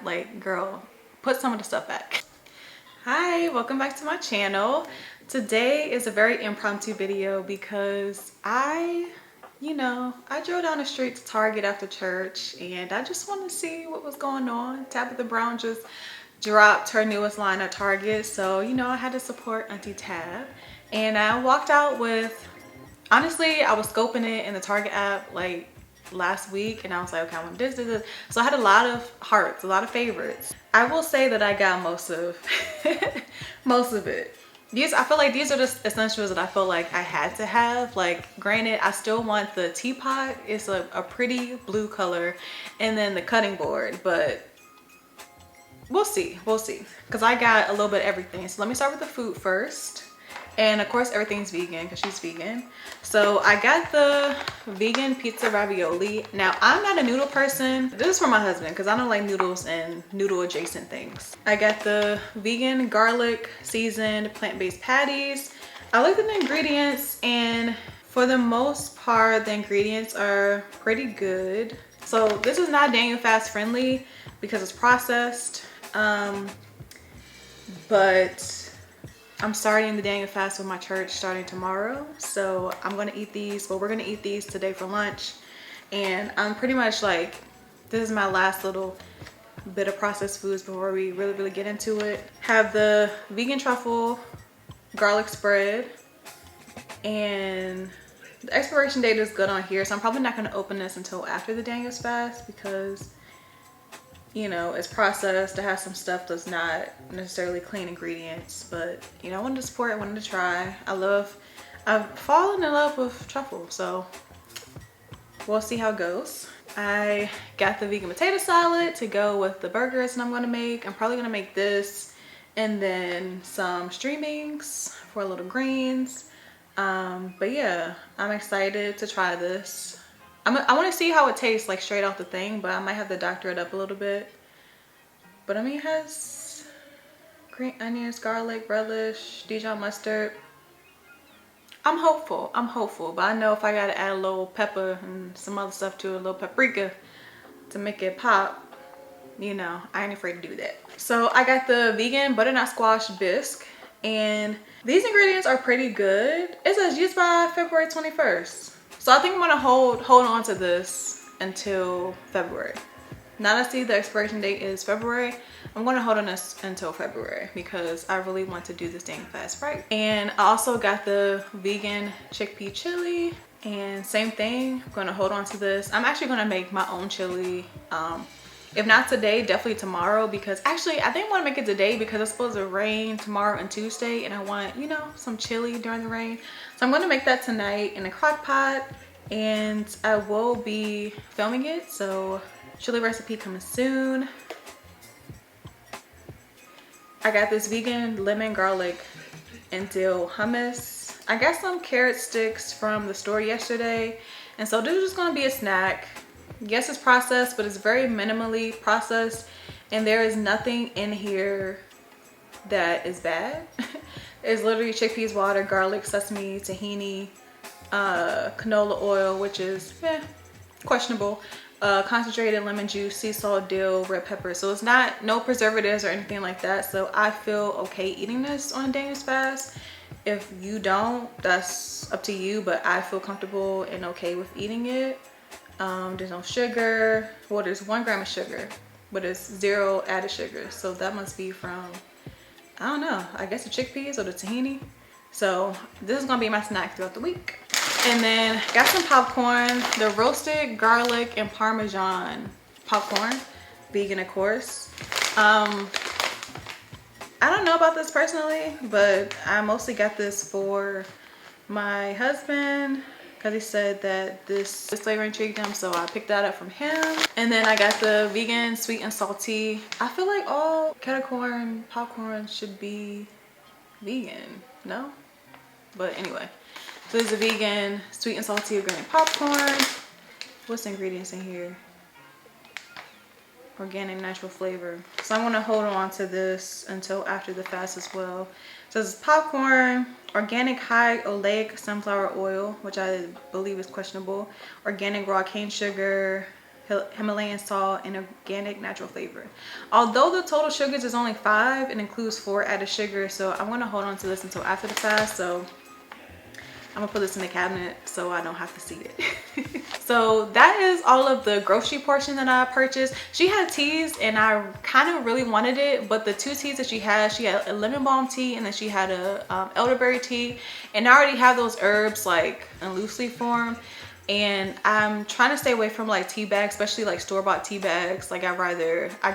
Like, girl, put some of the stuff back. Hi, welcome back to my channel. Today is a very impromptu video because I drove down the street to Target after church and I just wanted to see what was going on. Tabitha Brown just dropped her newest line at Target, so I had to support Auntie Tab. And I walked out with, honestly, I was scoping it in the Target app like last week and I was like, okay, I want this. So I had a lot of hearts, a lot of favorites. I will say that I got most of most of it. I feel like these are just essentials that I feel like I had to have. Like, granted, I still want the teapot. It's a pretty blue color, and then the cutting board, but we'll see because I got a little bit of everything. So let me start with the food first. And of course everything's vegan because she's vegan. So I got the vegan pizza ravioli. Now, I'm not a noodle person. This is for my husband because I don't like noodles and noodle adjacent things. I got the vegan garlic seasoned plant-based patties. I looked at the ingredients and for the most part the ingredients are pretty good. So this is not Daniel Fast friendly because it's processed, but I'm starting the Daniel Fast with my church starting tomorrow. So I'm gonna eat these. Well, we're gonna eat these today for lunch. And I'm pretty much like, this is my last little bit of processed foods before we really get into it. Have the vegan truffle garlic spread. And the expiration date is good on here. So I'm probably not gonna open this until after the Daniel's Fast because it's processed. It has some stuff that's not necessarily clean ingredients, but I wanted to support, I wanted to try. I've fallen in love with truffle, so we'll see how it goes. I got the vegan potato salad to go with the burgers that I'm gonna make. I'm probably gonna make this and then some streamings for little greens. But yeah, I'm excited to try this. I want to see how it tastes like straight off the thing, but I might have to doctor it up a little bit. But I mean, it has green onions, garlic, relish, Dijon mustard. I'm hopeful, but I know if I gotta add a little pepper and some other stuff to it, a little paprika to make it pop, I ain't afraid to do that. So I got the vegan butternut squash bisque, and these ingredients are pretty good. It says used by February 21st. So I think I'm gonna hold on to this until February. Now that I see the expiration date is February, I'm gonna hold on this until February because I really want to do this dang fast right. And I also got the vegan chickpea chili, and same thing, I'm gonna hold on to this. I'm actually gonna make my own chili. If not today, definitely tomorrow, because actually I think I want to make it today because it's supposed to rain tomorrow and Tuesday and I want, some chili during the rain. So I'm going to make that tonight in a crock pot and I will be filming it. So chili recipe coming soon. I got this vegan lemon garlic and dill hummus. I got some carrot sticks from the store yesterday, and so this is just going to be a snack. Yes, it's processed, but it's very minimally processed and there is nothing in here that is bad. It's literally chickpeas, water, garlic, sesame, tahini, canola oil, which is questionable, concentrated lemon juice, sea salt, dill, red pepper. So it's no preservatives or anything like that. So I feel okay eating this on Daniel's Fast. If you don't, that's up to you, but I feel comfortable and okay with eating it. There's no sugar. Well, there's 1 gram of sugar, but it's 0 added sugar. So that must be from, I don't know, I guess the chickpeas or the tahini. So this is gonna be my snack throughout the week. And then got some popcorn, the roasted garlic and Parmesan popcorn, vegan of course. I don't know about this personally, but I mostly got this for my husband because he said that this flavor intrigued him, so I picked that up from him. And then I got the vegan sweet and salty. I feel like all kettle corn popcorn should be vegan, no? But anyway, so there's a vegan sweet and salty organic popcorn. What's the ingredients in here? Organic natural flavor. So I'm gonna hold on to this until after the fast as well. So this is popcorn, organic high oleic sunflower oil, which I believe is questionable, organic raw cane sugar, Himalayan salt, and organic natural flavor. Although the total sugars is only 5, it includes 4 added sugar. So I'm gonna hold on to this until after the fast. So I'm gonna put this in the cabinet so I don't have to see it. So that is all of the grocery portion that I purchased. She had teas and I kind of really wanted it, but the 2 teas that she had a lemon balm tea and then she had a elderberry tea, and I already have those herbs like in loose leaf form. And I'm trying to stay away from like tea bags, especially like store-bought tea bags. Like I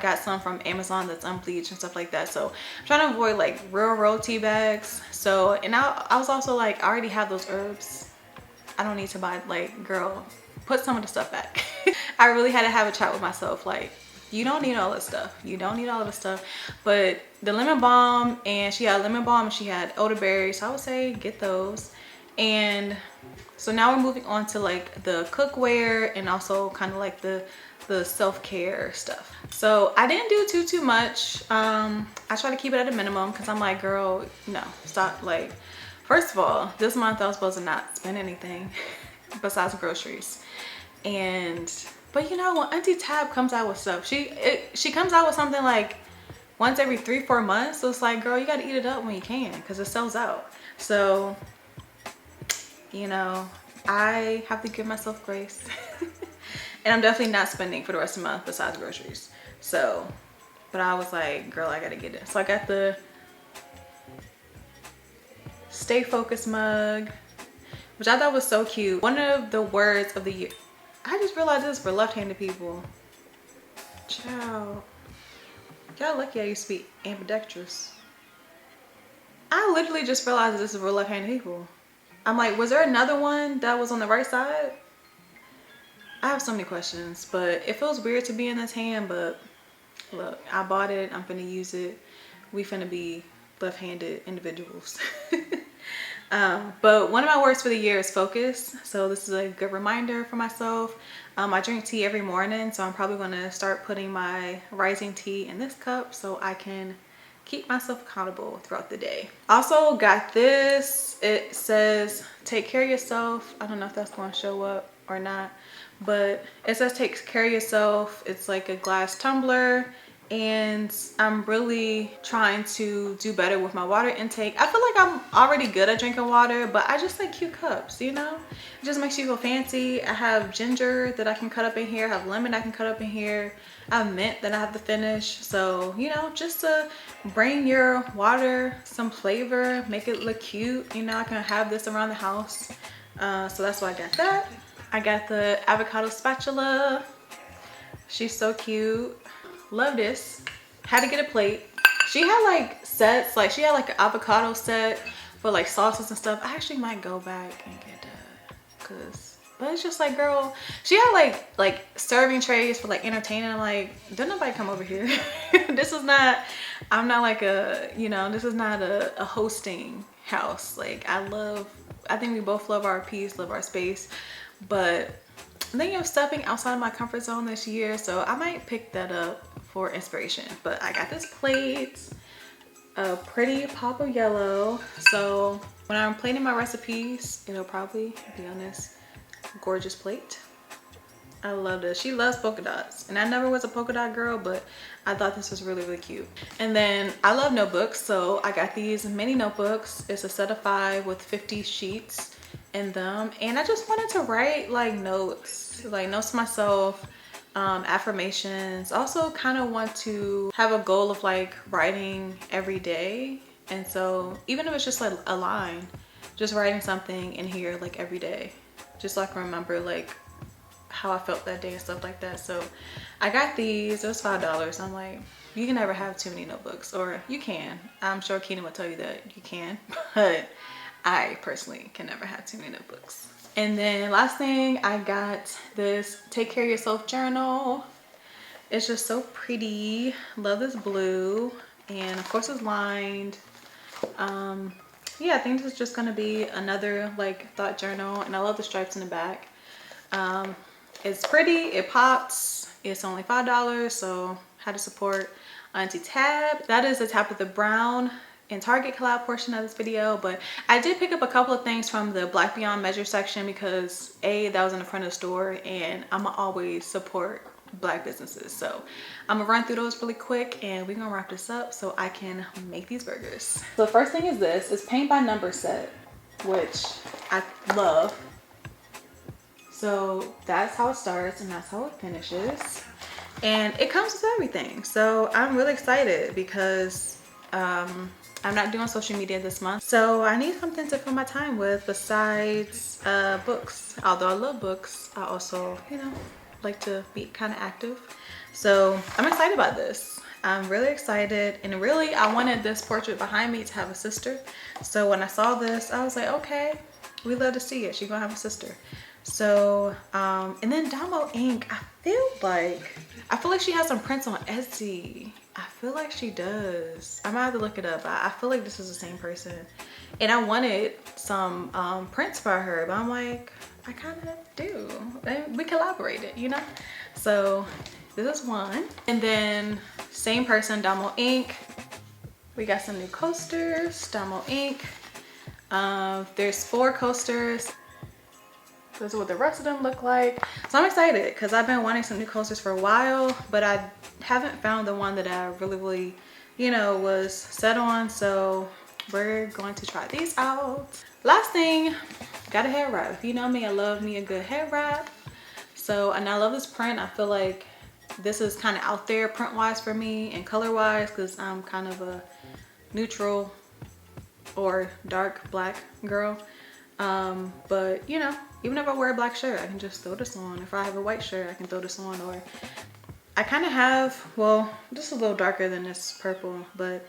got some from Amazon that's unbleached and stuff like that. So I'm trying to avoid like real tea bags. So, and I was also like, I already have those herbs. I don't need to buy, like, girl, put some of the stuff back. I really had to have a chat with myself. Like, you don't need all this stuff. You don't need all of this stuff. But the lemon balm, and she had lemon balm and she had elderberry. So I would say get those. And so now we're moving on to like the cookware and also kind of like the self-care stuff. So I didn't do too much. I try to keep it at a minimum because I'm like, girl, no, stop. Like, first of all, this month I was supposed to not spend anything besides groceries. But you know, when Auntie Tab comes out with stuff, she comes out with something like once every 3-4 months. So it's like, girl, you got to eat it up when you can because it sells out. So, you know, I have to give myself grace. And I'm definitely not spending for the rest of the month besides groceries. So, but I was like, girl, I gotta get it. So I got the Stay Focused mug, which I thought was so cute. One of the words of the year. I just realized this is for left-handed people. Ciao. Y'all lucky I used to be ambidextrous. I literally just realized this is for left-handed people. I'm like, was there another one that was on the right side? I have so many questions, but it feels weird to be in this hand, but look, I bought it. I'm finna use it. We finna be left-handed individuals. But one of my words for the year is focus. So this is a good reminder for myself. I drink tea every morning, so I'm probably gonna start putting my rising tea in this cup so I can keep myself accountable throughout the day. Also got this. It says, take care of yourself. I don't know if that's gonna show up or not, but it says take care of yourself. It's like a glass tumbler, and I'm really trying to do better with my water intake. I feel like I'm already good at drinking water, but I just like cute cups, you know? It just makes you feel fancy. I have ginger that I can cut up in here. I have lemon I can cut up in here. I have mint that I have to finish. So, you know, just to bring your water some flavor, make it look cute. You know, I can have this around the house. So that's why I got that. I got the avocado spatula. She's so cute. Love this. Had to get a plate. She had like sets, like she had like an avocado set for like sauces and stuff. I actually might go back and get that, but it's just like, girl, she had like serving trays for like entertaining. I'm like, don't nobody come over here. This is not, I'm not like a, you know, this is not a hosting house. Like I think we both love our peace, love our space, but I'm thinking of stepping outside of my comfort zone this year, so I might pick that up for inspiration. But I got this plate, a pretty pop of yellow. So when I'm plating my recipes, it'll probably be on this gorgeous plate. I love this. She loves polka dots, and I never was a polka dot girl, but I thought this was really cute. And then I love notebooks, so I got these mini notebooks. It's a set of 5 with 50 sheets in them, and I just wanted to write like notes to myself, affirmations. Also kind of want to have a goal of like writing every day, and so even if it's just like a line, just writing something in here like every day, just so I can remember like how I felt that day and stuff like that. So I got these. It was $5. I'm like, you can never have too many notebooks, or you can. I'm sure Keenan will tell you that you can, but I personally can never have too many notebooks. And then last thing, I got this Take Care of Yourself journal. It's just so pretty. Love this blue, and of course it's lined. Yeah, I think this is just gonna be another like thought journal, and I love the stripes in the back. It's pretty, it pops. It's only $5, so had to support Auntie Tab. That is a Tabitha Brown and Target collab portion of this video, but I did pick up a couple of things from the Black Beyond Measure section because that was in the front of the store, and I'ma always support Black businesses. So I'm gonna run through those really quick and we're gonna wrap this up so I can make these burgers. So the first thing is this, is paint by number set, which I love. So that's how it starts and that's how it finishes. And it comes with everything. So I'm really excited because I'm not doing social media this month. So I need something to fill my time with besides books. Although I love books, I also, you know, like to be kind of active. So I'm excited about this. I'm really excited, and really I wanted this portrait behind me to have a sister. So when I saw this, I was like, okay, we love to see it. She's gonna have a sister. So and then Damo Ink, I feel like she has some prints on Etsy. I feel like she does. I might have to look it up. I feel like this is the same person, and I wanted some prints for her, but I'm like, I kind of do. And we collaborated, you know. So this is one, and then same person, Damo Ink. We got some new coasters, Damo Ink. There's 4 coasters. This is what the rest of them look like. So I'm excited because I've been wanting some new coasters for a while, but I haven't found the one that I really, you know, was set on. So we're going to try these out. Last thing, got a head wrap. If you know me, I love me a good head wrap. So, and I love this print. I feel like this is kind of out there print wise for me and color wise because I'm kind of a neutral or dark black girl. But you know, even if I wear a black shirt, I can just throw this on. If I have a white shirt, I can throw this on. Or I kind of have, well, just a little darker than this purple, but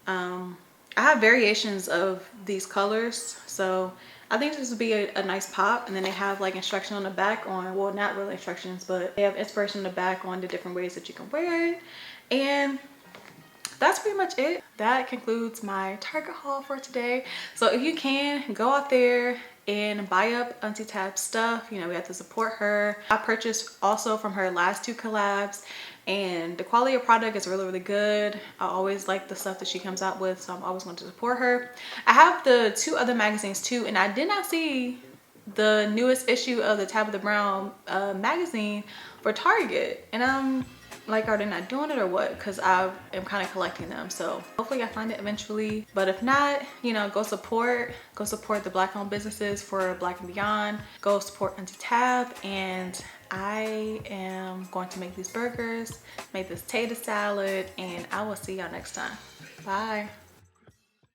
I have variations of these colors. So I think this would be a nice pop. And then they have like instruction on the back on, well, not really instructions, but they have inspiration on the back on the different ways that you can wear it. And that's pretty much it. That concludes my Target haul for today. So if you can, go out there and buy up Auntie Tab stuff. You know, we have to support her. I purchased also from her last 2 collabs, and the quality of product is really good. I always like the stuff that she comes out with, so I'm always going to support her. I have the 2 other magazines too, and I did not see the newest issue of the Tabitha Brown magazine for Target, and I'm like, are they not doing it or what? Because I am kind of collecting them, so hopefully I find it eventually. But if not, you know, go support the Black owned businesses for Black and Beyond. Go support Auntie Tab, and I am going to make these burgers, make this tater salad, and I will see y'all next time. Bye.